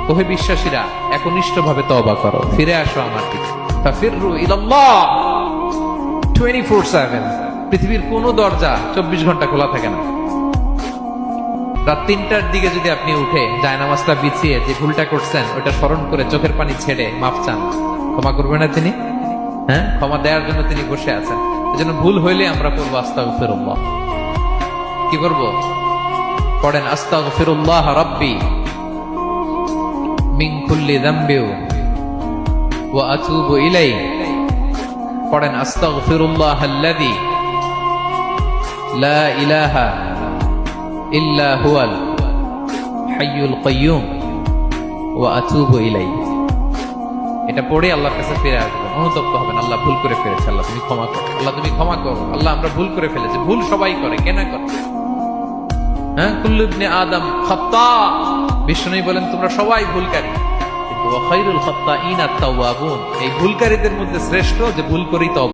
ওহে বিশ্বাসীরা, একনিষ্ঠভাবে তওবা করো, ফিরে আসো আমার দিকে। ফাফিররু ইলাল্লাহ 24/7। পৃথিবীর কোন দরজা 24 ঘন্টা খোলা থাকে না। রাত 3টার দিকে যদি আপনি উঠে জায়নামাজটা বিছিয়ে যে ভুলটা করছেন ওটা স্মরণ করে চোখের পানি ছেড়ে মাফ চান, ক্ষমা করবে না তিনি? হ্যাঁ, ক্ষমা দেওয়ার জন্য তিনি বসে আছেন। এজন্য ভুল হইলে আমরা পড়বো আস্তাগফিরুল্লাহ। কি করবো? পড়েন আস্তাগফিরুল্লাহ রাব্বি মিন কুল্লি যামবি ওয়া আতুবু ইলাইহি। পড়েন আস্তাগফিরুল্লাহাল্লাযী লা ইলাহা ইল্লা হুয়াল হাইয়ুল কাইয়্যুম ওয়া আতুবু ইলাইহি। এটা পড়ে আল্লাহর কাছে ফিরে আসবেন, অনুতপ্ত হবেন। আল্লাহ ভুল করে ফেলেছে, আল্লাহ তুমি ক্ষমা করো, আল্লাহ তুমি ক্ষমা করো, আল্লাহ আমরা ভুল করে ফেলেছি। ভুল সবাই করে, কেন করে? হ্যাঁ, কুল্লু ইবনে আদম খাত্তা। বিষ্ণু বলেন তোমরা সবাই ভুলকারী, কিন্তু ওয়া খায়রুল খাত্তাইনা আত-তাওয়াবুন। এই ভুলকারীদের মধ্যে শ্রেষ্ঠ যে ভুল করেই তওবা